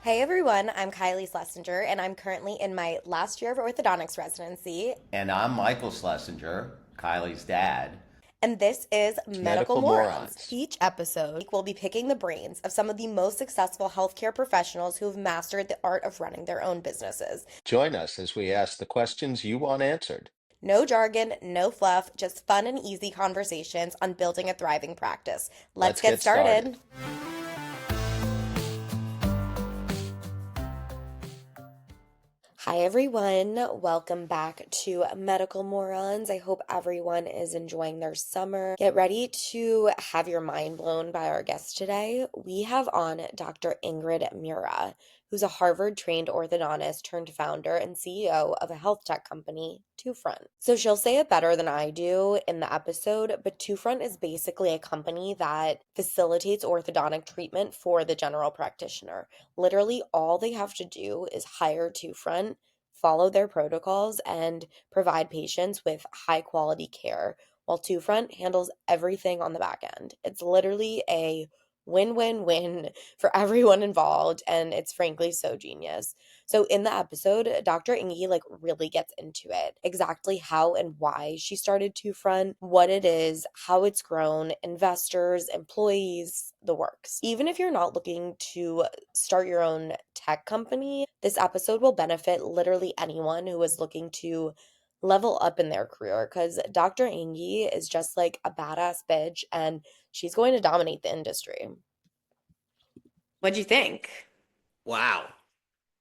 Hey everyone, I'm Kylie Schlesinger, and I'm currently in my last year of orthodontics residency. And I'm Michael Schlesinger, Kylie's dad. And this is Medical Medical Morons. Morons. Each episode, we'll be picking the brains of some of the most successful healthcare professionals who have mastered the art of running their own businesses. Join us as we ask the questions you want answered. No jargon, no fluff, just fun and easy conversations on building a thriving practice. Let's Let's get get started. started. Hi everyone, welcome back to Medical Morons. I hope everyone is enjoying their summer. Get ready to have your mind blown by our guest today. We have on Dr. Ingie Murra, who's a Harvard-trained orthodontist turned founder and CEO of a health tech company, Twofront. So she'll say it better than I do in the episode, but Twofront is basically a company that facilitates orthodontic treatment for the general practitioner. Literally, all they have to do is hire Twofront, follow their protocols, and provide patients with high quality care, while Twofront handles everything on the back end. It's literally a win-win-win for everyone involved, and it's frankly so genius. So in the episode, Dr. Ingie really gets into it, exactly how and why she started Twofront, what it is, how it's grown, investors, employees, the works. Even if you're not looking to start your own tech company, this episode will benefit literally anyone who is looking to level up in their career, because Dr. Ingie is just like a badass bitch and she's going to dominate the industry. What'd you think? Wow.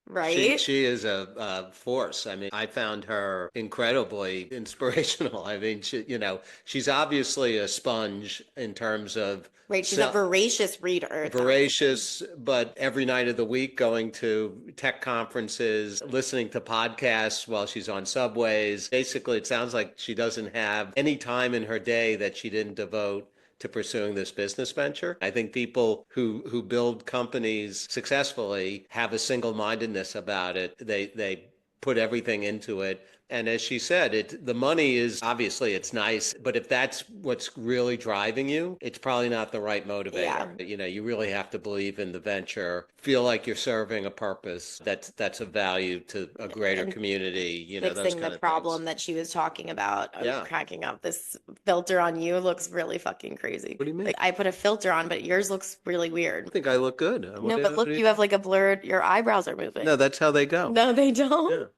She Right? she is a force. I mean, I found her incredibly inspirational. I mean, she's obviously a sponge in terms of Right. She's a voracious reader, it sounds like. voracious, but every night of the week going to tech conferences, listening to podcasts while she's on subways. Basically, it sounds like she doesn't have any time in her day that she didn't devote to pursuing this business venture. I think people who build companies successfully have a single-mindedness about it. They put everything into it. And as she said, the money is obviously it's nice, but if that's what's really driving you, it's probably not the right Yeah. motivator. You really have to believe in the venture, feel like you're serving a purpose that's of value to a greater And community, those fixing the kind of things. problem that she was talking about. I'm Yeah. cracking up. This filter on you looks really fucking crazy. What do you mean? Like I put a filter on, but yours looks really I weird. think I look good. No, but look, you have like a blurred, your eyebrows are No, moving. that's how they go. No, they Yeah. don't.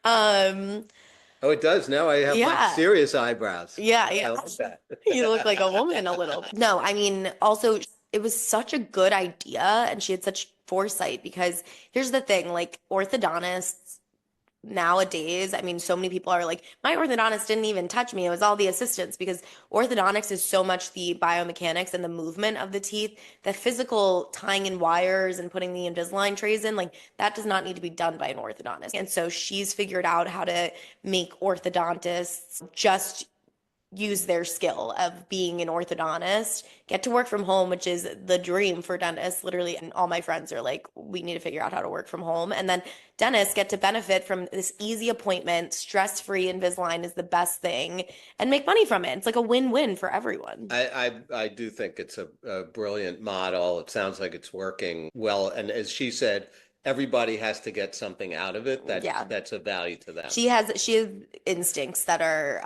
Um, Oh, it does. Now I have like yeah. serious eyebrows. Yeah, I yeah. like that. You look like a woman a little bit. No, I mean, also, it was such a good idea, and she had such foresight because here's the thing, like orthodontists nowadays, I mean, so many people are like, my orthodontist didn't even touch me. It was all the assistants because orthodontics is so much the biomechanics and the movement of the teeth, the physical tying in wires and putting the Invisalign trays in, like that does not need to be done by an orthodontist. And so she's figured out how to make orthodontists just use their skill of being an orthodontist, get to work from home, which is the dream for dentists, literally. And all my friends are like, we need to figure out how to work from home. And then dentists get to benefit from this easy appointment, stress-free Invisalign is the best thing, and make money from it. It's like a win-win for everyone. I do think it's a brilliant model. It sounds like it's working well. And as she said, everybody has to get something out of it Yeah. that's of value to them. She has instincts that are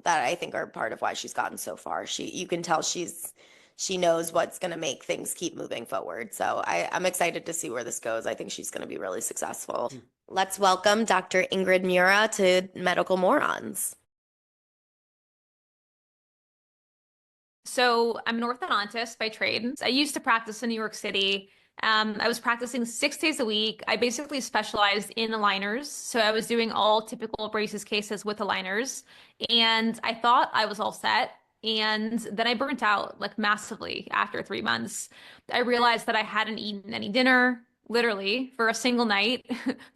that I think are part of why she's gotten so far. You can tell she knows what's going to make things keep moving forward. So I'm excited to see where this goes. I think she's going to be really successful. Let's welcome Dr. Ingie Murra to Medical Morons. So I'm an orthodontist by trade. I used to practice in New York City. I was practicing 6 days a week. I basically specialized in aligners. So I was doing all typical braces cases with aligners. And I thought I was all set. And then I burnt out like massively after 3 months. I realized that I hadn't eaten any dinner, literally, for a single night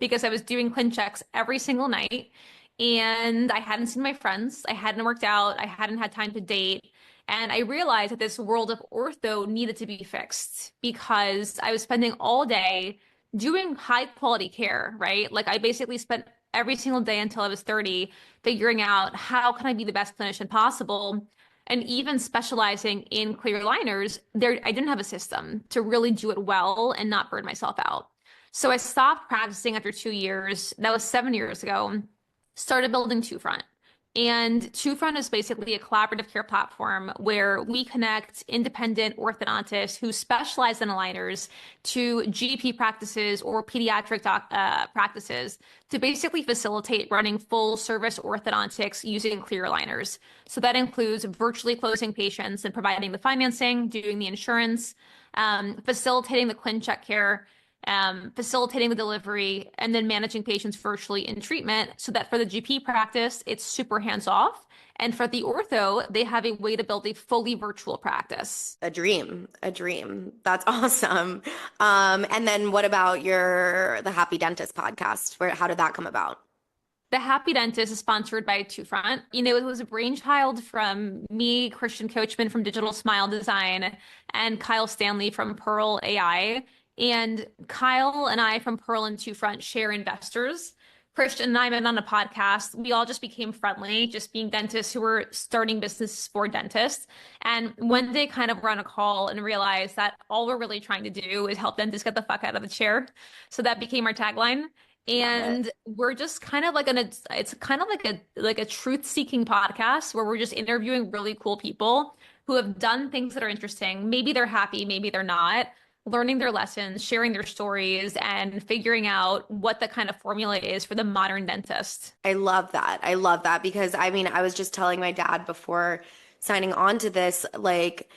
because I was doing clean checks every single night. And I hadn't seen my friends. I hadn't worked out. I hadn't had time to date. And I realized that this world of ortho needed to be fixed because I was spending all day doing high quality care, right? Like I basically spent every single day until I was 30 figuring out how can I be the best clinician possible. And even specializing in clear aligners, I didn't have a system to really do it well and not burn myself out. So I stopped practicing after 2 years. That was 7 years ago. Started building Two Front. And Two Front is basically a collaborative care platform where we connect independent orthodontists who specialize in aligners to GP practices or pediatric practices to basically facilitate running full service orthodontics using clear aligners. So that includes virtually closing patients and providing the financing, doing the insurance, facilitating the ClinCheck care, facilitating the delivery, and then managing patients virtually in treatment so that for the GP practice, it's super hands-off. And for the ortho, they have a way to build a fully virtual practice. A dream, a dream. That's awesome. And then what about the Happy Dentist podcast? How did that come about? The Happy Dentist is sponsored by Two Front. It was a brainchild from me, Christian Coachman from Digital Smile Design, and Kyle Stanley from Pearl AI. And Kyle and I from Pearl and Two Front share investors. Christian and I met on a podcast. We all just became friendly, just being dentists who were starting businesses for dentists. And one day kind of were on a call and realized that all we're really trying to do is help dentists get the fuck out of the chair. So that became our tagline. And we're just kind of it's kind of like a truth-seeking podcast where we're just interviewing really cool people who have done things that are interesting. Maybe they're happy, maybe they're not, learning their lessons, sharing their stories, and figuring out what the kind of formula is for the modern dentist. I love that. I love that because I was just telling my dad before signing on to this, like,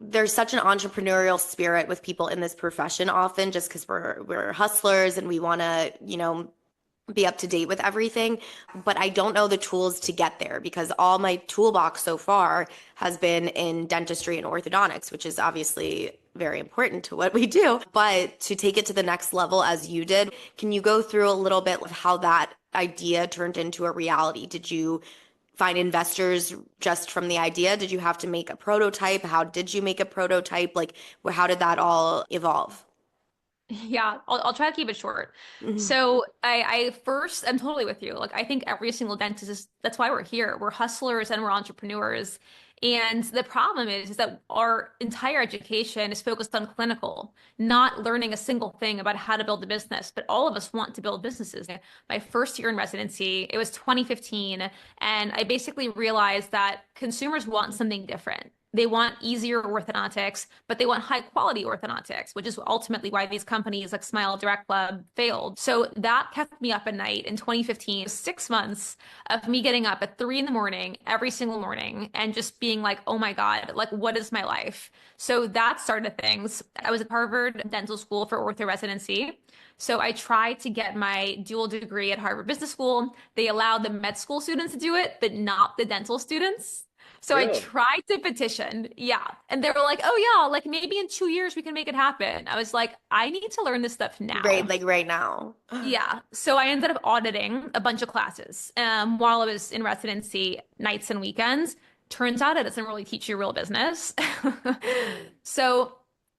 there's such an entrepreneurial spirit with people in this profession often just because we're hustlers and we want to, be up to date with everything. But I don't know the tools to get there because all my toolbox so far has been in dentistry and orthodontics, which is obviously very important to what we do. But to take it to the next level as you did, can you go through a little bit of how that idea turned into a reality? Did you find investors just from the idea? Did you have to make a prototype? How did you make a prototype? Like, how did that all evolve? Yeah, I'll try to keep it short. Mhm. So I'm totally with you. Like I think every single dentist that's why we're here. We're hustlers and we're entrepreneurs. And the problem is that our entire education is focused on clinical, not learning a single thing about how to build a business. But all of us want to build businesses. My first year in residency, it was 2015, and I basically realized that consumers want something different. They want easier orthodontics, but they want high quality orthodontics, which is ultimately why these companies like Smile Direct Club failed. So that kept me up at night in 2015, 6 months of me getting up at 3 in the morning, every single morning, and just being like, oh my God, like, what is my life? So that started things. I was at Harvard Dental School for ortho residency. So I tried to get my dual degree at Harvard Business School. They allowed the med school students to do it, but not the dental students. So I Really? tried to petition. Yeah. And they were like, oh, yeah, like maybe in 2 years we can make it happen. I was like, I need to learn this stuff Right, now. like right now. Yeah. So I ended up auditing a bunch of classes while I was in residency, nights and weekends. Turns out it doesn't really teach you real business. So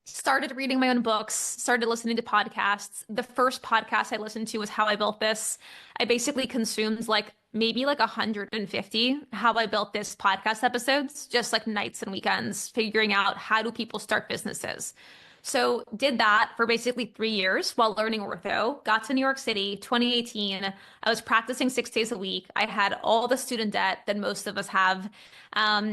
started reading my own books, started listening to podcasts. The first podcast I listened to was How I Built This. I basically consumed like maybe like 150 How I Built This podcast episodes, just like nights and weekends, figuring out how do people start businesses. So did that for basically 3 years while learning ortho, got to New York City, 2018. I was practicing 6 days a week. I had all the student debt that most of us have.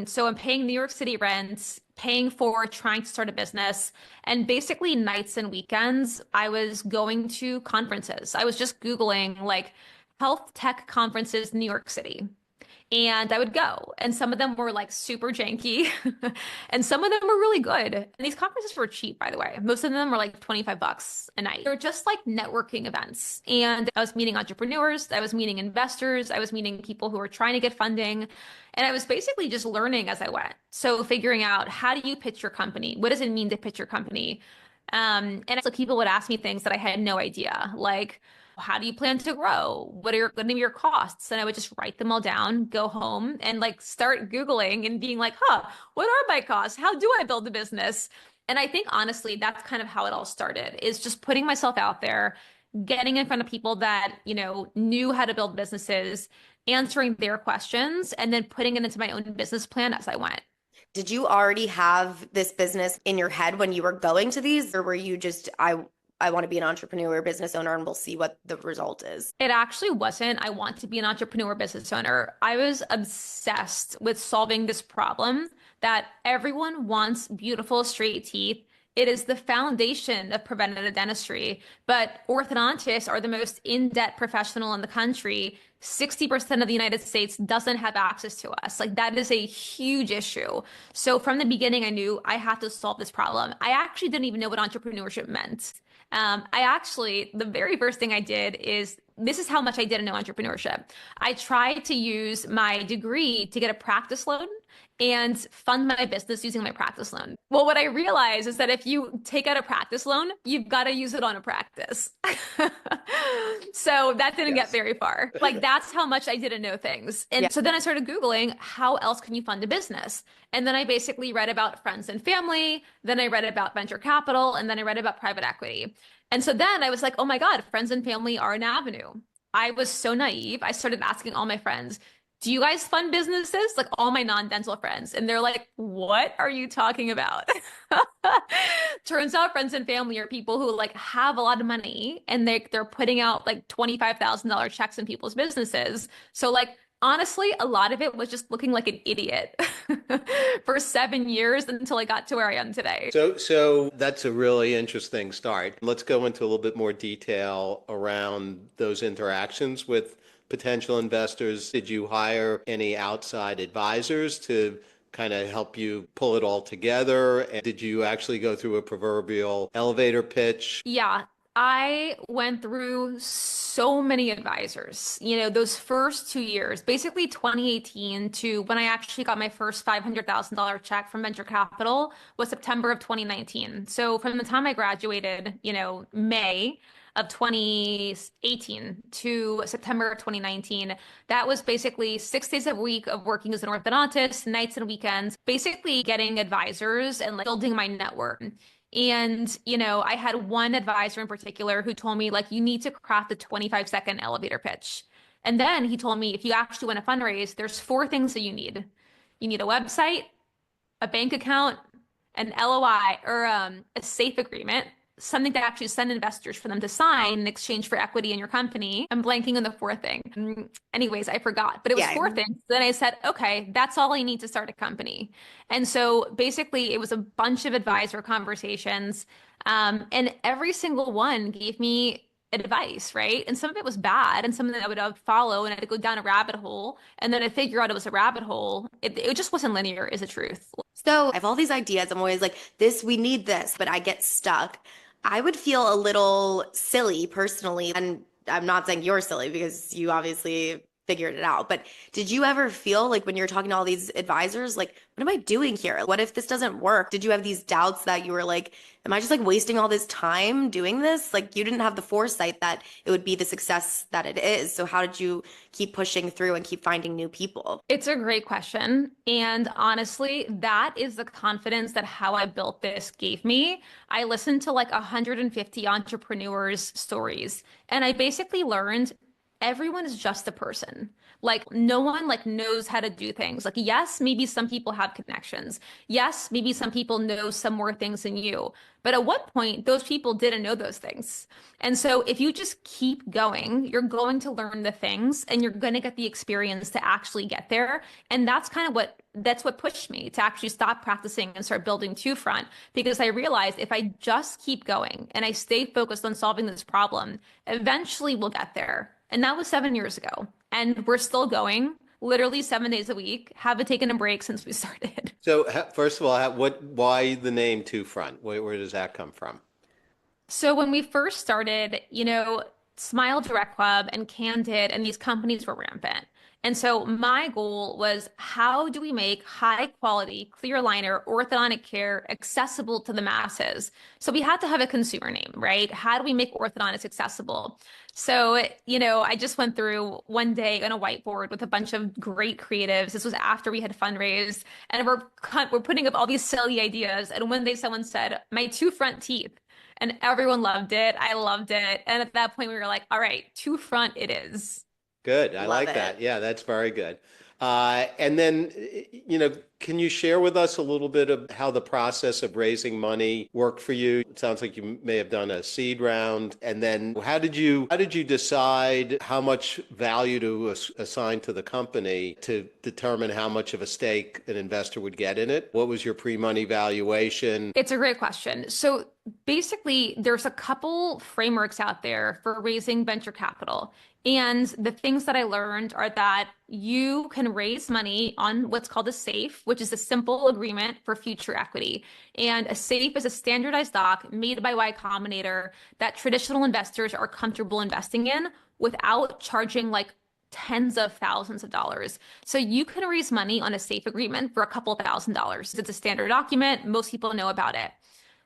So I'm paying New York City rent, paying for trying to start a business. And basically nights and weekends, I was going to conferences. I was just Googling like health tech conferences in New York City. And I would go, and some of them were like super janky, and some of them were really good. And these conferences were cheap, by the way. Most of them were like $25 a night. They're just like networking events. And I was meeting entrepreneurs, I was meeting investors, I was meeting people who were trying to get funding. And I was basically just learning as I went. So figuring out how do you pitch your company? What does it mean to pitch your company? And so people would ask me things that I had no idea, like, how do you plan to grow? What are going to be your costs? And I would just write them all down, go home and like start Googling and being like, what are my costs? How do I build a business? And I think honestly, that's kind of how it all started, is just putting myself out there, getting in front of people that, knew how to build businesses, answering their questions, and then putting it into my own business plan as I went. Did you already have this business in your head when you were going to these, or were you just, I I want to be an entrepreneur, business owner, and we'll see what the result is? It actually wasn't, I want to be an entrepreneur business owner. I was obsessed with solving this problem that everyone wants beautiful, straight teeth. It is the foundation of preventative dentistry, but orthodontists are the most in-debt professional in the country. 60% of the United States doesn't have access to us. Like that is a huge issue. So from the beginning, I knew I had to solve this problem. I actually didn't even know what entrepreneurship meant. The very first thing I did is this is how much I didn't know entrepreneurship. I tried to use my degree to get a practice loan and fund my business using my practice loan. Well, what I realized is that if you take out a practice loan, you've got to use it on a practice. So that didn't get very far. Like that's how much I didn't know things. And so then I started Googling how else can you fund a business? And then I basically read about friends and family. Then I read about venture capital, and then I read about private equity. And so then I was like, oh my God, friends and family are an avenue. I was so naive. I started asking all my friends, do you guys fund businesses? Like all my non-dental friends. And they're like, what are you talking about? Turns out friends and family are people who like have a lot of money and they're putting out like $25,000 checks in people's businesses. So like, honestly, a lot of it was just looking like an idiot for 7 years until I got to where I am today. So that's a really interesting start. Let's go into a little bit more detail around those interactions with potential investors. Did you hire any outside advisors to kind of help you pull it all together? And did you actually go through a proverbial elevator pitch? Yeah, I went through so many advisors, those first 2 years, basically 2018 to when I actually got my first $500,000 check from venture capital was September of 2019. So from the time I graduated, May of 2018 to September of 2019, that was basically 6 days a week of working as an orthodontist, nights and weekends, basically getting advisors and like building my network. And, I had one advisor in particular who told me, like, you need to craft a 25-second elevator pitch. And then he told me, if you actually want to fundraise, there's 4 things that you need. You need a website, a bank account, an LOI, or a safe agreement, something to actually send investors for them to sign in exchange for equity in your company. I'm blanking on the 4th thing. Anyways, I forgot, but it was 4 things. Then I said, okay, that's all I need to start a company. And so basically it was a bunch of advisor conversations. And every single one gave me advice, right? And some of it was bad and some of it I would follow and I'd go down a rabbit hole. And then I'd figure out it was a rabbit hole. It just wasn't linear, is the truth. So I have all these ideas. I'm always like, we need this, but I get stuck. I would feel a little silly personally. And I'm not saying you're silly because you obviously figured it out. But did you ever feel like when you're talking to all these advisors, like, what am I doing here? What if this doesn't work? Did you have these doubts that you were like, am I just like wasting all this time doing this? Like you didn't have the foresight that it would be the success that it is. So how did you keep pushing through and keep finding new people? It's a great question. And honestly, that is the confidence that how I built this gave me. I listened to like 150 entrepreneurs' stories, and I basically learned everyone is just a person. Like no one like knows how to do things. Like yes, maybe some people have connections. Yes, maybe some people know some more things than you. But at what point those people didn't know those things? And so if you just keep going, you're going to learn the things and you're going to get the experience to actually get there. And that's kind of what pushed me to actually stop practicing and start building Two Front, because I realized if I just keep going and I stay focused on solving this problem, eventually we'll get there. And that was 7 years ago. And we're still going, literally 7 days a week. Haven't taken a break since we started. So first of all, why the name Two Front? Where does that come from? So when we first started, Smile Direct Club and Candid and these companies were rampant. And so my goal was, how do we make high quality clear aligner orthodontic care accessible to the masses? So we had to have a consumer name, right? How do we make orthodontics accessible? So, I just went through one day on a whiteboard with a bunch of great creatives. This was after we had fundraised, and we're putting up all these silly ideas. And one day someone said, my two front teeth. And everyone loved it. I loved it. And at that point, we were like, all right, Two Front it is. Good. I Love like it. that. Yeah, that's very good. And then, can you share with us a little bit of how the process of raising money worked for you? It sounds like you may have done a seed round. And then how did you decide how much value to assign to the company to determine how much of a stake an investor would get in it? What was your pre-money valuation? It's a great question. So basically, there's a couple frameworks out there for raising venture capital. And the things that I learned are that you can raise money on what's called a SAFE, which is a simple agreement for future equity. And a SAFE is a standardized doc made by Y Combinator that traditional investors are comfortable investing in without charging like tens of thousands of dollars. So you can raise money on a SAFE agreement for a couple $1,000s. It's a standard document. Most people know about it.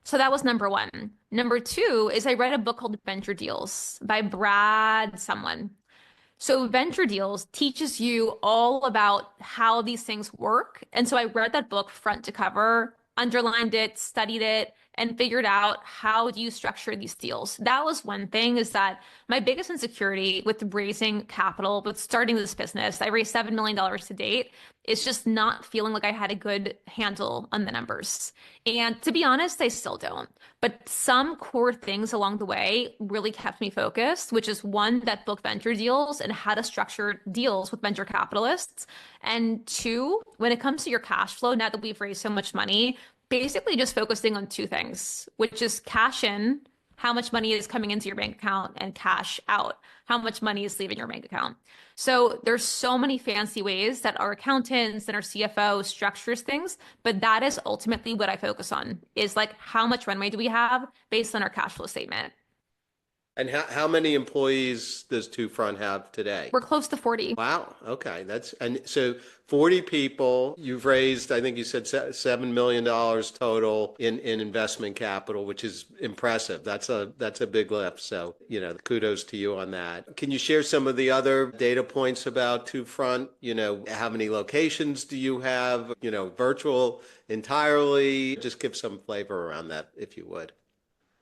So that was number one. Number two is I read a book called Venture Deals by Brad someone. So Venture Deals teaches you all about how these things work. And so I read that book front to cover, underlined it, studied it, and figured out how do you structure these deals. That was one thing, is that my biggest insecurity with raising capital, with starting this business, I raised $7 million to date, is just not feeling like I had a good handle on the numbers. And to be honest, I still don't. But some core things along the way really kept me focused, which is one, that book Venture Deals and how to structure deals with venture capitalists. And two, when it comes to your cash flow, now that we've raised so much money, basically just focusing on two things, which is cash in, how much money is coming into your bank account, and cash out, how much money is leaving your bank account. So there's so many fancy ways that our accountants and our CFO structures things, but that is ultimately what I focus on, is like how much runway do we have based on our cash flow statement. And how many employees does Two Front have today? We're close to 40. Wow. Okay. And so 40 people, you've raised, I think you said $7 million total in investment capital, which is impressive. That's a big lift. So, kudos to you on that. Can you share some of the other data points about Two Front? How many locations do you have? Virtual entirely? Just give some flavor around that, if you would.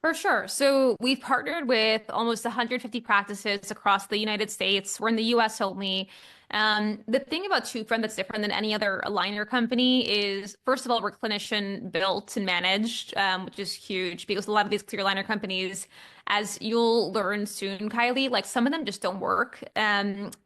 For sure. So we've partnered with almost 150 practices across the United States. We're in the US only. The thing about Two Front that's different than any other aligner company is, first of all, we're clinician built and managed, which is huge because a lot of these clear aligner companies, as you'll learn soon, Kylie, like some of them just don't work.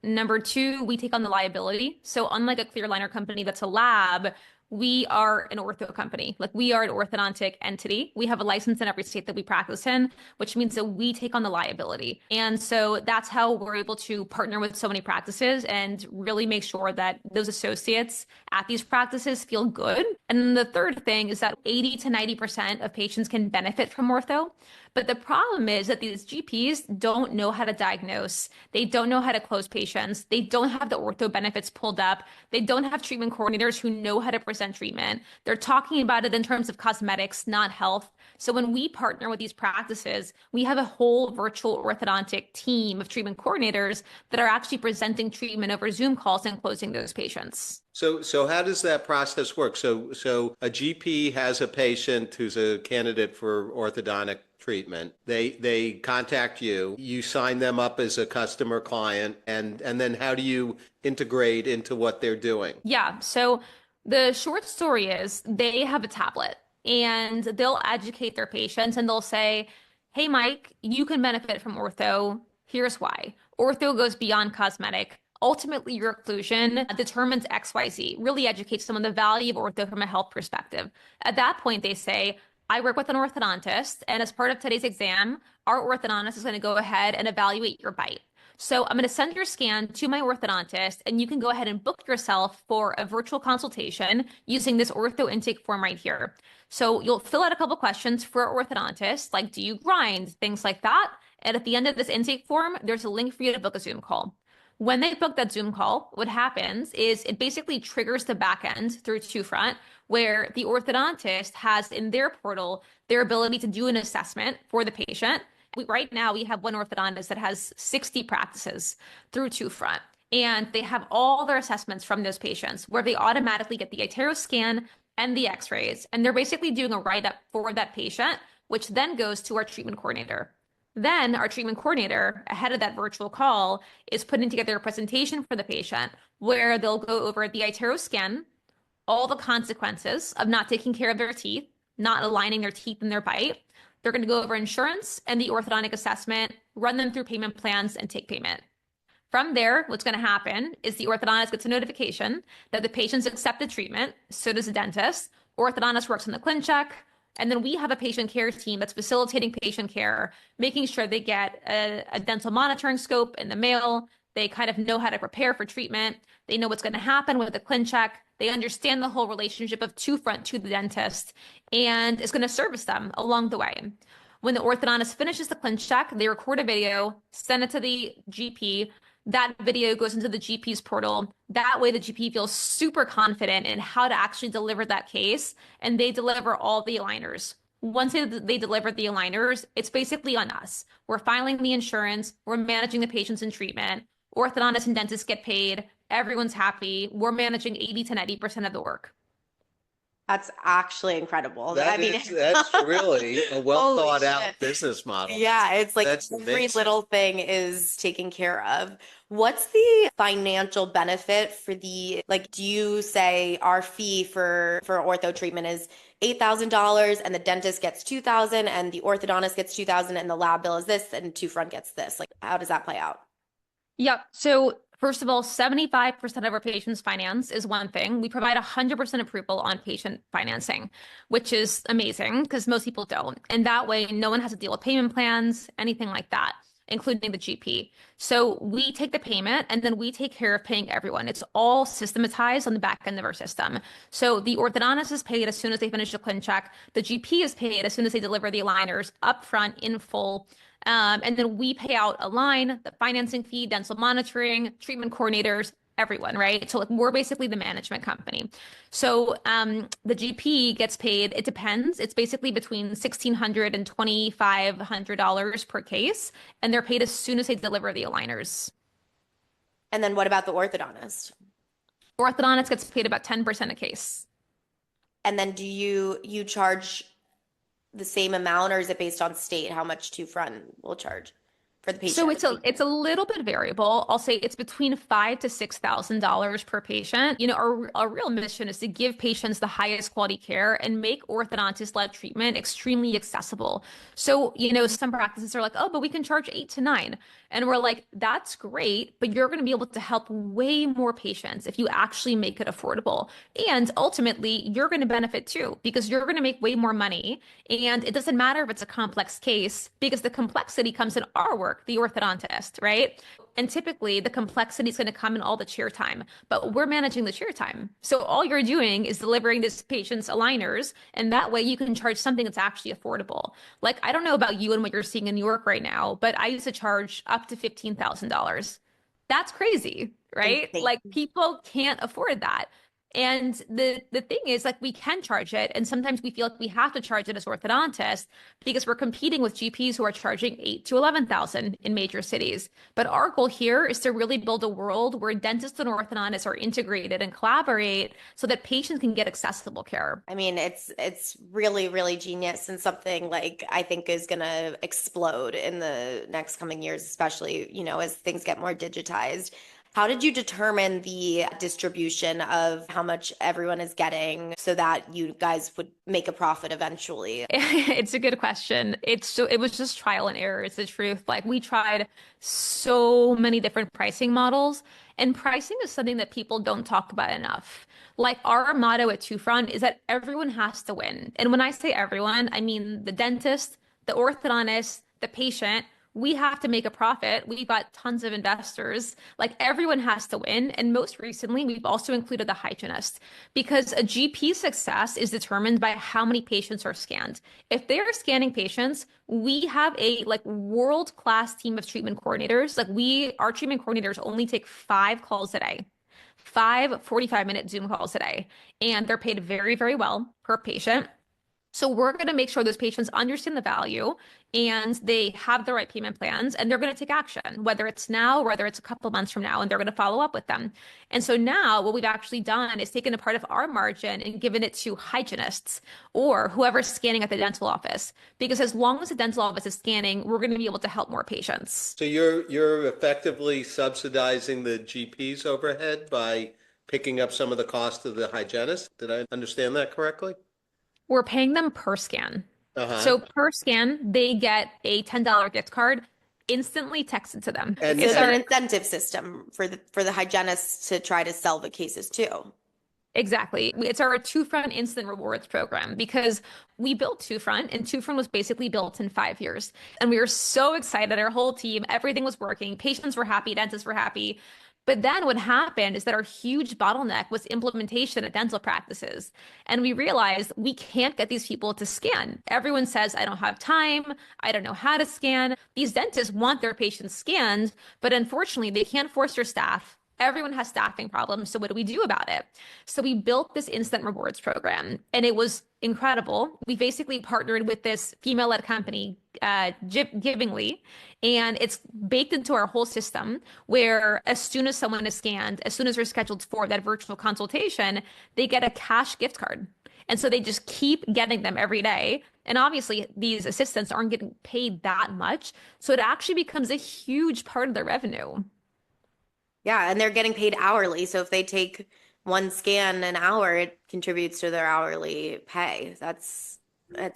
Number two, we take on the liability. So unlike a clear aligner company that's a lab, we are an ortho company. Like, we are an orthodontic entity. We have a license in every state that we practice in, which means that we take on the liability. And so that's how we're able to partner with so many practices and really make sure that those associates at these practices feel good. And then the third thing is that 80 to 90% of patients can benefit from ortho. But the problem is that these GPs don't know how to diagnose. They don't know how to close patients. They don't have the ortho benefits pulled up. They don't have treatment coordinators who know how to present treatment. They're talking about it in terms of cosmetics, not health. So when we partner with these practices, we have a whole virtual orthodontic team of treatment coordinators that are actually presenting treatment over Zoom calls and closing those patients. So how does that process work? So a GP has a patient who's a candidate for orthodontic treatment. They contact you. You sign them up as a customer client, and then how do you integrate into what they're doing? Yeah. So the short story is they have a tablet and they'll educate their patients and they'll say, hey, Mike, you can benefit from ortho. Here's why. Ortho goes beyond cosmetic. Ultimately, your occlusion determines XYZ, really educates them on the value of ortho from a health perspective. At that point, they say, I work with an orthodontist, and as part of today's exam, our orthodontist is going to go ahead and evaluate your bite. So I'm going to send your scan to my orthodontist, and you can go ahead and book yourself for a virtual consultation using this ortho intake form right here. So you'll fill out a couple questions for our orthodontist, like do you grind, things like that. And at the end of this intake form, there's a link for you to book a Zoom call. When they book that Zoom call, what happens is it basically triggers the back end through Two Front, where the orthodontist has in their portal their ability to do an assessment for the patient. Right now, we have one orthodontist that has 60 practices through Two Front, and they have all their assessments from those patients where they automatically get the iTero scan and the x-rays, and they're basically doing a write-up for that patient, which then goes to our treatment coordinator. Then our treatment coordinator, ahead of that virtual call, is putting together a presentation for the patient where they'll go over the iTero scan, all the consequences of not taking care of their teeth, not aligning their teeth in their bite. They're going to go over insurance and the orthodontic assessment, run them through payment plans, and take payment. From there, what's going to happen is the orthodontist gets a notification that the patient's accepted treatment, so does the dentist. Orthodontist works on the ClinCheck, and then we have a patient care team that's facilitating patient care, making sure they get a dental monitoring scope in the mail. They kind of know how to prepare for treatment. They know what's going to happen with the ClinCheck. They understand the whole relationship of front to the dentist, and it's going to service them along the way. When the orthodontist finishes the ClinCheck, they record a video, send it to the GP. That video goes into the GP's portal. That way, the GP feels super confident in how to actually deliver that case, and they deliver all the aligners. Once they deliver the aligners, it's basically on us. We're filing the insurance, we're managing the patients in treatment, orthodontists and dentists get paid, everyone's happy. We're managing 80 to 90% of the work. That's actually incredible. That's really a well thought out business model. Yeah, it's like That's every amazing. little thing is taken care of. What's the financial benefit for do you say our fee for ortho treatment is $8,000 and the dentist gets 2,000 and the orthodontist gets 2,000 and the lab bill is this and two front gets this? Like, how does that play out? Yep. So first of all, 75% of our patients' finance is one thing. We provide 100% approval on patient financing, which is amazing because most people don't. And that way, no one has to deal with payment plans, anything like that, including the GP. So we take the payment and then we take care of paying everyone. It's all systematized on the back end of our system. So the orthodontist is paid as soon as they finish the ClinCheck. The GP is paid as soon as they deliver the aligners upfront in full. And then we pay out a line, the financing fee, dental monitoring, treatment coordinators, everyone, right? So like we're basically the management company. So the GP gets paid, it depends. It's basically between $1,600 and $2,500 per case. And they're paid as soon as they deliver the aligners. And then what about the orthodontist? Orthodontist gets paid about 10% a case. And then do you charge the same amount, or is it based on state how much two front will charge for the patient? So it's a little bit variable. I'll say it's between $5,000 to $6,000 per patient. You know, our real mission is to give patients the highest quality care and make orthodontist-led treatment extremely accessible. So, you know, some practices are like, oh, but we can charge 8 to 9. And we're like, that's great, but you're going to be able to help way more patients if you actually make it affordable. And ultimately, you're going to benefit too, because you're going to make way more money. And it doesn't matter if it's a complex case, because the complexity comes in our work, the orthodontist, right? And typically the complexity is going to come in all the chair time, but we're managing the chair time. So all you're doing is delivering this patient's aligners, and that way you can charge something that's actually affordable. Like, I don't know about you and what you're seeing in New York right now, but I used to charge up to $15,000. That's crazy, right? Insane. Like people can't afford that. And the thing is, like, we can charge it, and sometimes we feel like we have to charge it as orthodontists because we're competing with GPs who are charging 8 to 11,000 in major cities. But our goal here is to really build a world where dentists and orthodontists are integrated and collaborate so that patients can get accessible care. I mean, it's really, really genius, and something like I think is going to explode in the next coming years, especially, you know, as things get more digitized. How did you determine the distribution of how much everyone is getting so that you guys would make a profit eventually? It's a good question. It was just trial and error. It's the truth. Like we tried so many different pricing models, and pricing is something that people don't talk about enough. Like our motto at Two Front is that everyone has to win. And when I say everyone, I mean the dentist, the orthodontist, the patient. We have to make a profit. We've got tons of investors. Like everyone has to win. And most recently, we've also included the hygienist because a GP success is determined by how many patients are scanned. If they're scanning patients, we have a like world-class team of treatment coordinators. Our treatment coordinators only take 5 calls a day. 5 45-minute Zoom calls a day. And they're paid very, very well per patient. So we're going to make sure those patients understand the value and they have the right payment plans and they're going to take action, whether it's now or whether it's a couple months from now, and they're going to follow up with them. And so now what we've actually done is taken a part of our margin and given it to hygienists or whoever's scanning at the dental office. Because as long as the dental office is scanning, we're going to be able to help more patients. So you're effectively subsidizing the GP's overhead by picking up some of the cost of the hygienist. Did I understand that correctly? We're paying them per scan. Uh-huh. So per scan, they get a $10 gift card instantly texted to them. And So It's it's an our incentive system for the hygienists to try to sell the cases too. Exactly. It's our Two Front Instant Rewards program because we built Two Front, and Two Front was basically built in 5 years. And we were so excited, our whole team, everything was working, patients were happy, dentists were happy. But then what happened is that our huge bottleneck was implementation at dental practices. And we realized we can't get these people to scan. Everyone says, I don't have time. I don't know how to scan. These dentists want their patients scanned, but unfortunately, they can't force their staff. Everyone has staffing problems. So what do we do about it? So we built this instant rewards program and it was incredible. We basically partnered with this female-led company, Givingly, and it's baked into our whole system where as soon as someone is scanned, as soon as they're scheduled for that virtual consultation, they get a cash gift card. And so they just keep getting them every day. And obviously, these assistants aren't getting paid that much. So it actually becomes a huge part of their revenue. Yeah, and they're getting paid hourly. So if they take one scan an hour, it contributes to their hourly pay. That's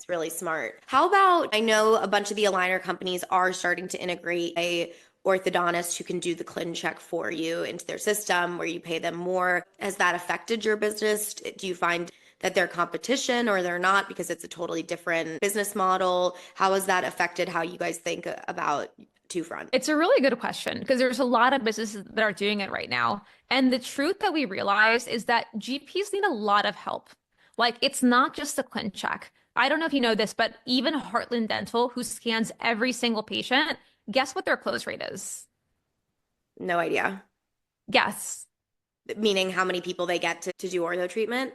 really smart. How about, I know a bunch of the aligner companies are starting to integrate a orthodontist who can do the ClinCheck for you into their system where you pay them more. Has that affected your business? Do you find that they're competition or they're not because it's a totally different business model? How has that affected how you guys think about Two Front? It's a really good question because there's a lot of businesses that are doing it right now. And the truth that we realize is that GPs need a lot of help. Like it's not just a ClinCheck. I don't know if you know this, but even Heartland Dental, who scans every single patient, guess what their close rate is? No idea. Guess. Meaning how many people they get to do ortho treatment.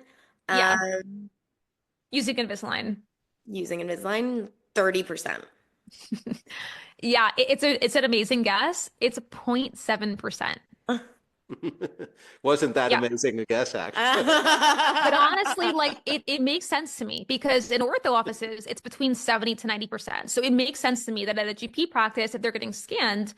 Yeah. Um, Using Invisalign. Using Invisalign, 30%. Yeah, it's an amazing guess. It's 0.7%. Wasn't that Yeah. amazing a guess, actually? But honestly, like it makes sense to me because in ortho offices, it's between 70 to 90%. So it makes sense to me that at a GP practice, if they're getting scanned,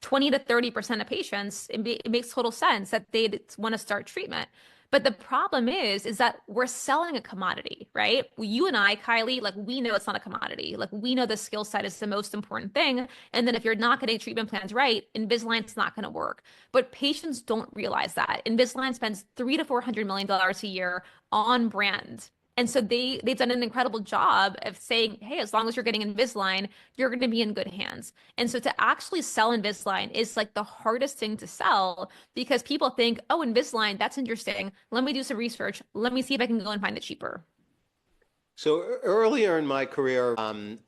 20 to 30% of patients, it makes total sense that they'd want to start treatment. But the problem is that we're selling a commodity, right? You and I, Kylie, like we know it's not a commodity. Like we know the skill set is the most important thing. And then if you're not getting treatment plans right, Invisalign's not going to work. But patients don't realize that. Invisalign spends $300 to $400 million a year on brand. And so they've done an incredible job of saying, hey, as long as you're getting Invisalign, you're going to be in good hands. And so to actually sell Invisalign is like the hardest thing to sell because people think, oh, Invisalign, that's interesting. Let me do some research. Let me see if I can go and find it cheaper. So earlier in my career,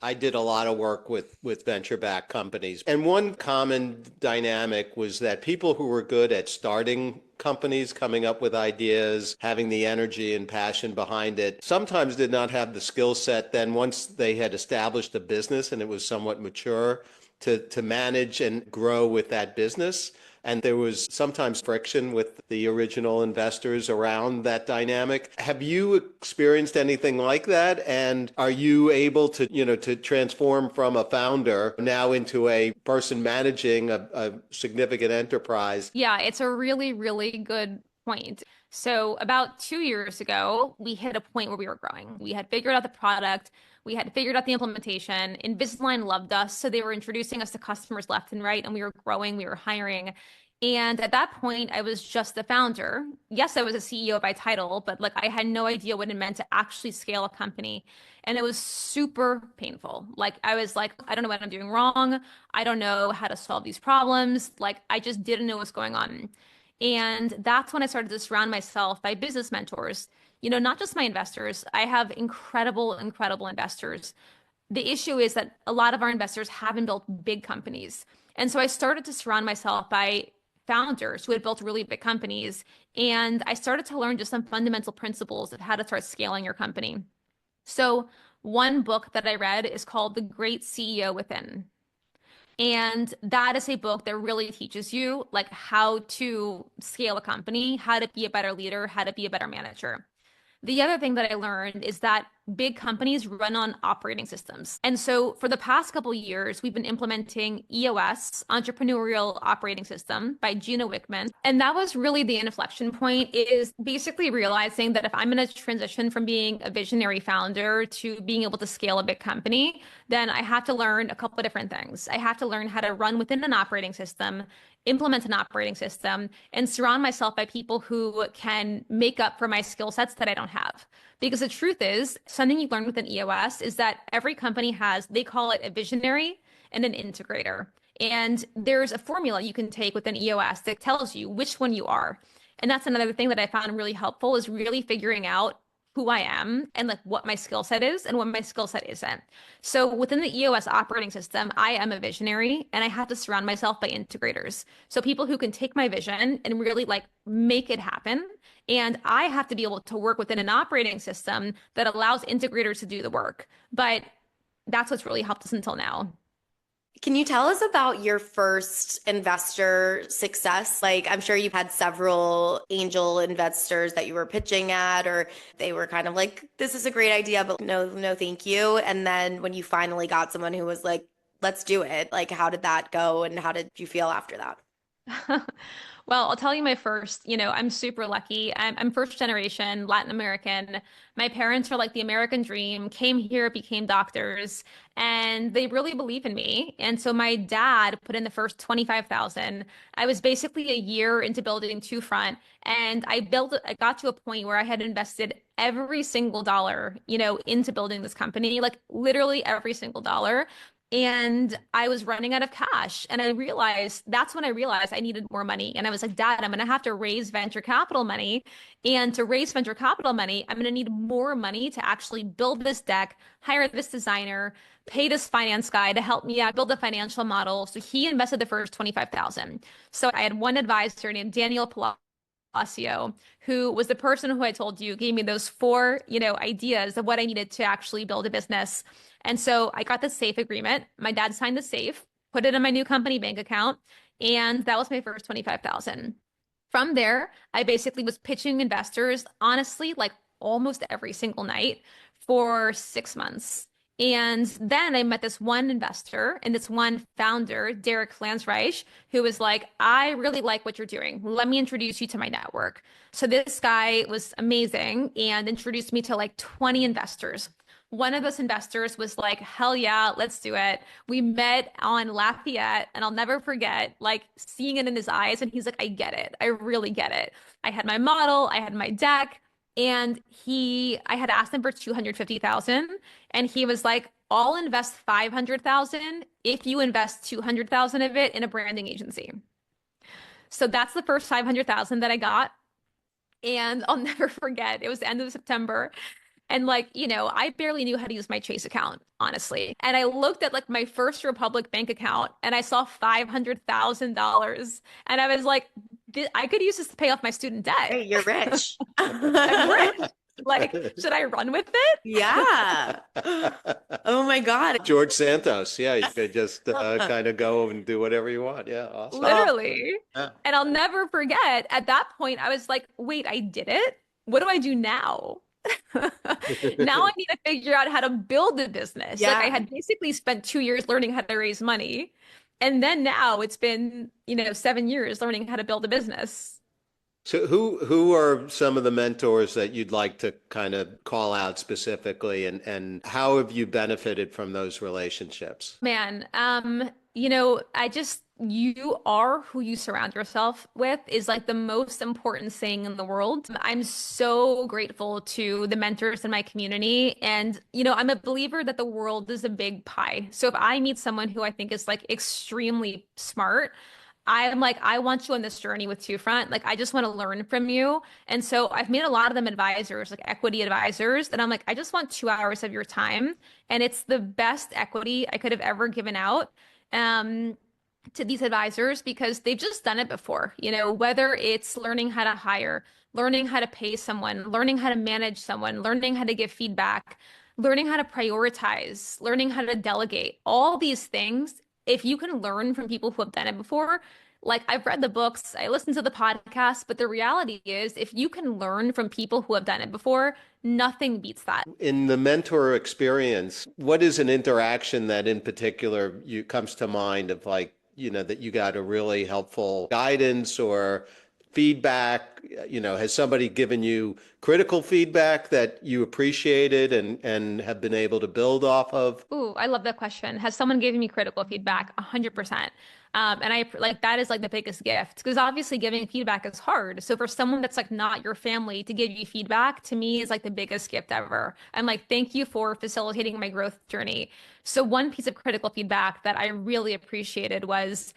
I did a lot of work with venture-backed companies. And one common dynamic was that people who were good at starting companies, coming up with ideas, having the energy and passion behind it, sometimes did not have the skill set then once they had established a business and it was somewhat mature to manage and grow with that business. And there was sometimes friction with the original investors around that dynamic. Have you experienced anything like that? And are you able to, to transform from a founder now into a person managing a significant enterprise? Yeah, it's a really, really good point. So about 2 years ago, we hit a point where we were growing. We had figured out the product. We had figured out the implementation. Invisalign loved us. So they were introducing us to customers left and right, and we were growing, we were hiring. And at that point, I was just the founder. Yes, I was a CEO by title, but like I had no idea what it meant to actually scale a company. And it was super painful. Like I was like, I don't know what I'm doing wrong. I don't know how to solve these problems. Like I just didn't know what's going on. And that's when I started to surround myself by business mentors. Not just my investors. I have incredible, incredible investors. The issue is that a lot of our investors haven't built big companies. And so I started to surround myself by founders who had built really big companies. And I started to learn just some fundamental principles of how to start scaling your company. So one book that I read is called The Great CEO Within. And that is a book that really teaches you like how to scale a company, how to be a better leader, how to be a better manager. The other thing that I learned is that big companies run on operating systems. And so for the past couple of years, we've been implementing EOS, Entrepreneurial Operating System by Gina Wickman. And that was really the inflection point, is basically realizing that if I'm going to transition from being a visionary founder to being able to scale a big company, then I have to learn a couple of different things. I have to learn how to run within an operating system, implement an operating system, and surround myself by people who can make up for my skill sets that I don't have. Because the truth is, something you learn within EOS is that every company has, they call it a visionary and an integrator. And there's a formula you can take within EOS that tells you which one you are. And that's another thing that I found really helpful, is really figuring out who I am and like what my skill set is and what my skill set isn't. So within the EOS operating system, I am a visionary and I have to surround myself by integrators. So people who can take my vision and really like make it happen. And I have to be able to work within an operating system that allows integrators to do the work. But that's what's really helped us until now. Can you tell us about your first investor success? Like, I'm sure you've had several angel investors that you were pitching at, or they were kind of like, this is a great idea, but no, no, thank you. And then when you finally got someone who was like, let's do it, like, how did that go? And how did you feel after that? Well, I'll tell you my first, I'm super lucky. I'm first generation Latin American. My parents are like the American dream, came here, became doctors, and they really believe in me. And so my dad put in the first 25,000. I was basically a year into building Two Front, and I got to a point where I had invested every single dollar, into building this company, like literally every single dollar. And I was running out of cash. And that's when I realized I needed more money. And I was like, Dad, I'm going to have to raise venture capital money. And to raise venture capital money, I'm going to need more money to actually build this deck, hire this designer, pay this finance guy to help me out, build a financial model. So he invested the first 25,000. So I had one advisor named Daniel Palacio, who was the person who I told you gave me those four, ideas of what I needed to actually build a business. And so I got the SAFE agreement. My dad signed the SAFE, put it in my new company bank account, and that was my first 25,000. From there, I basically was pitching investors, honestly, like almost every single night for 6 months. And then I met this one investor and this one founder, Derek Flansreich, who was like, I really like what you're doing. Let me introduce you to my network. So this guy was amazing and introduced me to like 20 investors. One of those investors was like, hell yeah, let's do it. We met on Lafayette, and I'll never forget like seeing it in his eyes. And he's like, I get it. I really get it. I had my model, I had my deck, and I had asked him for 250,000, and he was like, I'll invest 500,000 if you invest 200,000 of it in a branding agency. So that's the first 500,000 that I got. And I'll never forget, it was the end of September. And like, I barely knew how to use my Chase account, honestly. And I looked at like my First Republic bank account and I saw $500,000. And I was like, I could use this to pay off my student debt. Hey, you're rich. I'm rich. Like, should I run with it? Yeah. Oh my God. George Santos. Yeah, you could just kind of go and do whatever you want. Yeah, awesome. Literally. Yeah. And I'll never forget, at that point, I was like, wait, I did it? What do I do now? Now I need to figure out how to build a business. Yeah. Like I had basically spent 2 years learning how to raise money. And then now it's been, 7 years learning how to build a business. So who are some of the mentors that you'd like to kind of call out specifically, and how have you benefited from those relationships? Man, you are who you surround yourself with is like the most important thing in the world. I'm so grateful to the mentors in my community. And, I'm a believer that the world is a big pie. So if I meet someone who I think is like extremely smart, I'm like, I want you on this journey with Two Front. Like, I just want to learn from you. And so I've made a lot of them advisors, like equity advisors. And I'm like, I just want 2 hours of your time. And it's the best equity I could have ever given out to these advisors because they've just done it before, whether it's learning how to hire, learning how to pay someone, learning how to manage someone, learning how to give feedback. learning how to prioritize, learning how to delegate, all these things. If you can learn from people who have done it before, like I've read the books, I listen to the podcasts, but the reality is if you can learn from people who have done it before, nothing beats that. In the mentor experience, what is an interaction that in particular you comes to mind of like, that you got a really helpful guidance or feedback? Has somebody given you critical feedback that you appreciated and have been able to build off of? Ooh, I love that question. Has someone given me critical feedback? 100%. And I like that is like the biggest gift because obviously giving feedback is hard. So for someone that's like not your family to give you feedback to me is like the biggest gift ever. I'm like, thank you for facilitating my growth journey. So one piece of critical feedback that I really appreciated was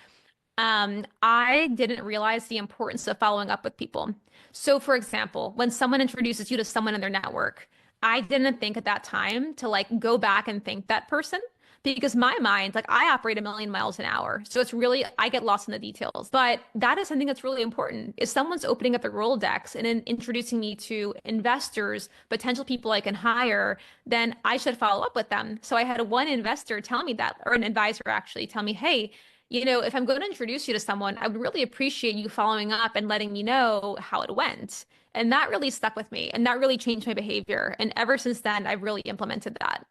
I didn't realize the importance of following up with people. So, for example, when someone introduces you to someone in their network, I didn't think at that time to like go back and thank that person because my mind, like I operate a million miles an hour. So it's really, I get lost in the details. But that is something that's really important. If someone's opening up their Rolodex and introducing me to investors, potential people I can hire, then I should follow up with them. So I had one investor tell me that, or an advisor actually tell me, hey, if I'm going to introduce you to someone, I would really appreciate you following up and letting me know how it went. And that really stuck with me and that really changed my behavior. And ever since then, I've really implemented that.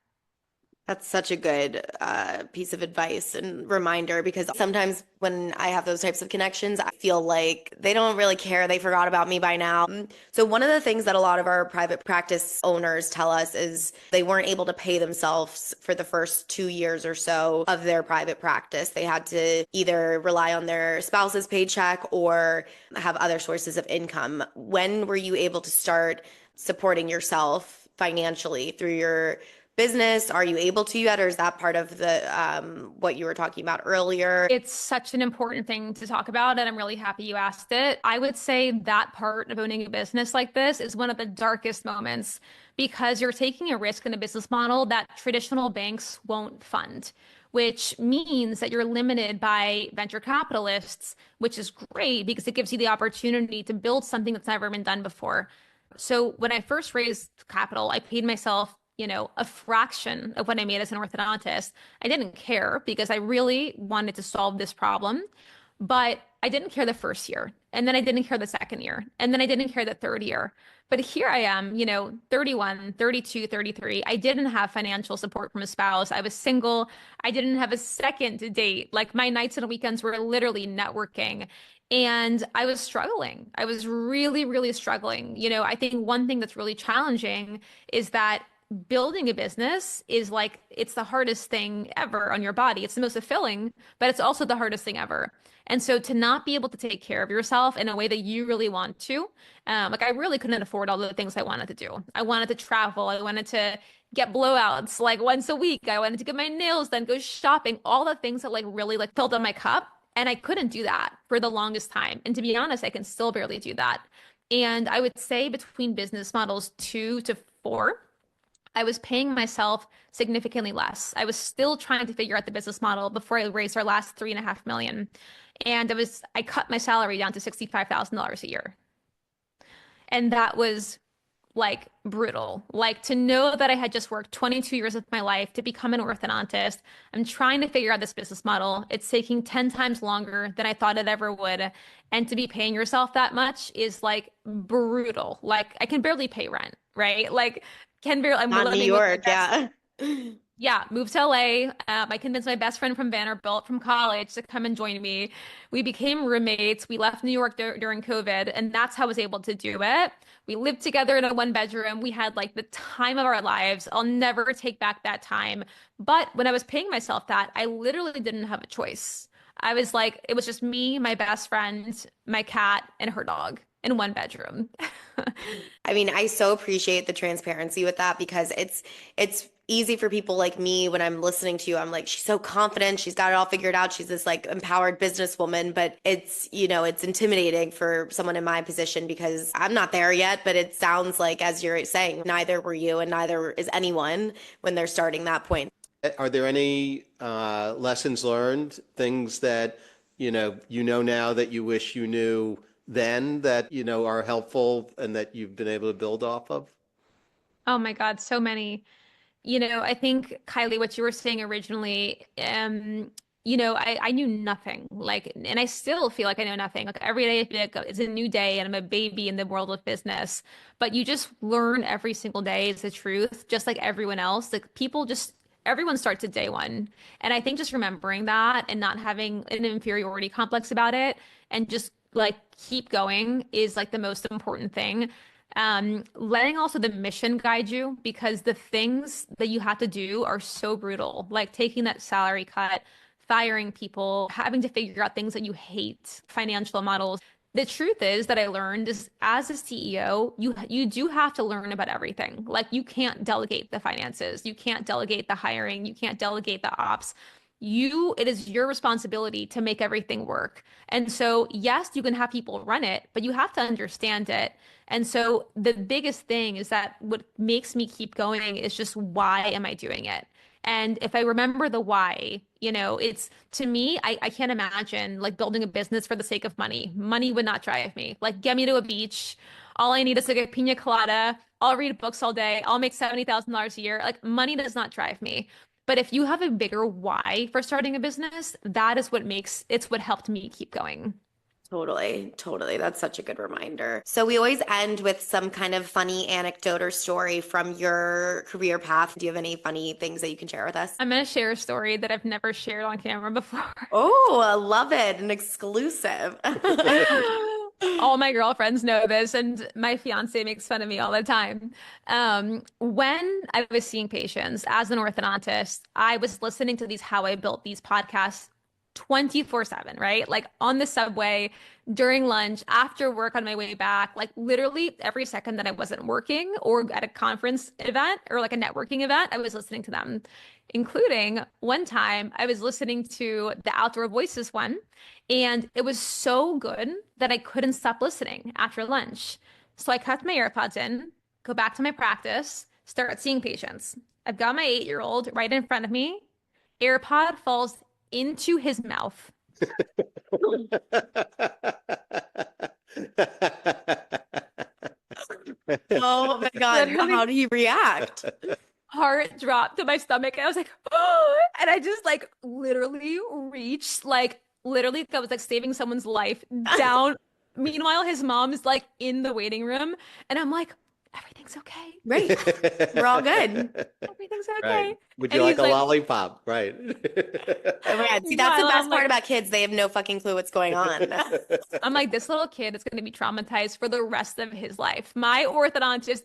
That's such a good piece of advice and reminder because sometimes when I have those types of connections, I feel like they don't really care. They forgot about me by now. So, one of the things that a lot of our private practice owners tell us is they weren't able to pay themselves for the first 2 years or so of their private practice. They had to either rely on their spouse's paycheck or have other sources of income. When were you able to start supporting yourself financially through your business? Are you able to yet, or is that part of the what you were talking about earlier? It's such an important thing to talk about, and I'm really happy you asked it. I would say that part of owning a business like this is one of the darkest moments because you're taking a risk in a business model that traditional banks won't fund, which means that you're limited by venture capitalists, which is great because it gives you the opportunity to build something that's never been done before. So when I first raised capital, I paid myself a fraction of what I made as an orthodontist. I didn't care because I really wanted to solve this problem, but I didn't care the first year. And then I didn't care the second year. And then I didn't care the third year. But here I am, 31, 32, 33. I didn't have financial support from a spouse. I was single. I didn't have a second date. Like my nights and weekends were literally networking. And I was struggling. I was really, really struggling. I think one thing that's really challenging is that building a business is like it's the hardest thing ever on your body. It's the most fulfilling, but it's also the hardest thing ever. And so to not be able to take care of yourself in a way that you really want to, like I really couldn't afford all the things I wanted to do. I wanted to travel. I wanted to get blowouts like once a week. I wanted to get my nails done, go shopping, all the things that like really like filled up my cup. And I couldn't do that for the longest time. And to be honest, I can still barely do that. And I would say between business models 2 to 4, I was paying myself significantly less. I was still trying to figure out the business model before I raised our last 3.5 million. And I cut my salary down to $65,000 a year. And that was like brutal. Like to know that I had just worked 22 years of my life to become an orthodontist. I'm trying to figure out this business model. It's taking 10 times longer than I thought it ever would. And to be paying yourself that much is like brutal. Like I can barely pay rent, right? Like can barely, I'm Not New living with my York, best. yeah. Yeah, moved to LA. I convinced my best friend from Vanderbilt from college to come and join me. We became roommates. We left New York during COVID, and that's how I was able to do it. We lived together in a one bedroom. We had like the time of our lives. I'll never take back that time. But when I was paying myself that, I literally didn't have a choice. I was like, it was just me, my best friend, my cat, and her dog in one bedroom. I mean, I so appreciate the transparency with that because it's easy for people like me when I'm listening to you. I'm like, she's so confident, she's got it all figured out. She's this like empowered businesswoman, but it's intimidating for someone in my position because I'm not there yet, but it sounds like as you're saying, neither were you and neither is anyone when they're starting that point. Are there any lessons learned, things that you know now that you wish you knew then that are helpful and that you've been able to build off of? Oh my God, so many. I think, Kylie, what you were saying originally, I knew nothing. Like, and I still feel like I know nothing. Like every day I feel like it's a new day and I'm a baby in the world of business. But you just learn every single day is the truth, just like everyone else. Like everyone starts at day one. And I think just remembering that and not having an inferiority complex about it and just like keep going is like the most important thing. Letting also the mission guide you because the things that you have to do are so brutal, like taking that salary cut, firing people, having to figure out things that you hate, financial models. The truth is that I learned is as a CEO, you do have to learn about everything. Like you can't delegate the finances, you can't delegate the hiring, you can't delegate the ops. It is your responsibility to make everything work. And so, yes, you can have people run it, but you have to understand it. And so the biggest thing is that what makes me keep going is just why am I doing it? And if I remember the why, it's to me, I can't imagine like building a business for the sake of money. Money would not drive me. Like, get me to a beach. All I need is like a pina colada. I'll read books all day. I'll make $70,000 a year. Like, money does not drive me. But if you have a bigger why for starting a business, that is it's what helped me keep going. Totally, totally. That's such a good reminder. So we always end with some kind of funny anecdote or story from your career path. Do you have any funny things that you can share with us? I'm going to share a story that I've never shared on camera before. Oh, I love it. An exclusive. All my girlfriends know this, and my fiance makes fun of me all the time. When I was seeing patients as an orthodontist, I was listening to these How I Built These podcasts 24/7, right? Like on the subway, during lunch, after work on my way back, like literally every second that I wasn't working or at a conference event or like a networking event, I was listening to them, including one time I was listening to the Outdoor Voices one, and it was so good that I couldn't stop listening after lunch. So I cut my AirPods in, go back to my practice, start seeing patients. I've got my 8-year-old right in front of me. AirPod falls into his mouth. Oh my God. Literally, How did he react? heart dropped to my stomach. And I was like, oh, and I just like literally reached, like, literally, that was like saving someone's life down. Meanwhile, his mom's like in the waiting room. And I'm like, everything's okay. Right. We're all good. Everything's Right. okay. Would you And like he's a like, lollipop? Right. Oh my God. See, that's the meanwhile, best I'm part like, about kids. They have no fucking clue what's going on. this little kid is going to be traumatized for the rest of his life. My orthodontist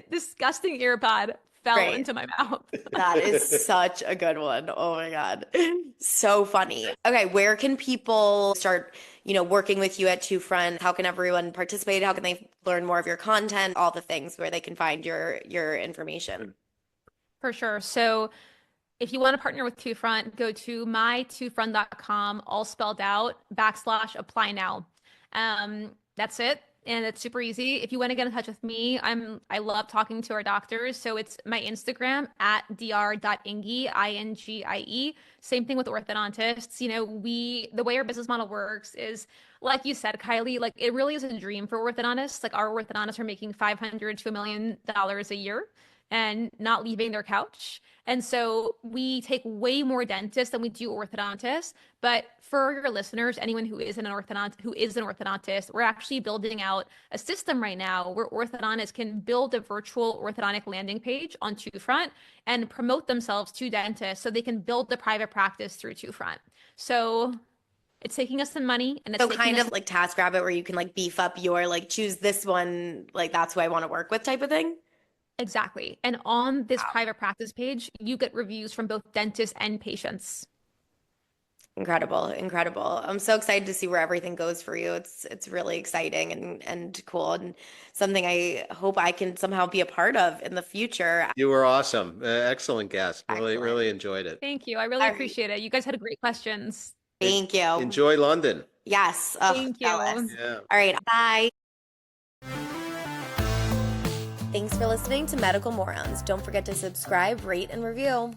disgusting AirPod fell Right. into my mouth. That is such a good one. Oh my God. So funny. Okay, where can people start, working with you at Two Front? How can everyone participate? How can they learn more of your content? All the things where they can find your information. For sure. So if you want to partner with Two Front, go to my2front.com, all spelled out, /apply now. That's it. And it's super easy. If you want to get in touch with me, I love talking to our doctors. So it's my Instagram at dr.ingie, INGIE. Same thing with orthodontists. The way our business model works is, like you said, Kylie, like it really is a dream for orthodontists. Like our orthodontists are making $500 to $1 million a year and not leaving their couch. And so we take way more dentists than we do orthodontists. But for your listeners, anyone who is an orthodontist, we're actually building out a system right now where orthodontists can build a virtual orthodontic landing page on Two Front and promote themselves to dentists so they can build the private practice through Two Front. So it's taking us some money and it's So taking kind us of like TaskRabbit where you can like beef up your like choose this one, like that's who I want to work with type of thing. exactly. And on this Wow. private practice page, you get reviews from both dentists and patients. Incredible, incredible. I'm so excited to see where everything goes for you. It's really exciting and cool and something I hope I can somehow be a part of in the future. You were awesome. Excellent guest. Really, Excellent. really enjoyed it. Thank you. I really All right. appreciate it. You guys had great questions. Thank you. Enjoy London. Yes. Ugh, Thank jealous. you. Yeah. All right. Bye. Thanks for listening to Medical Morons. Don't forget to subscribe, rate, and review.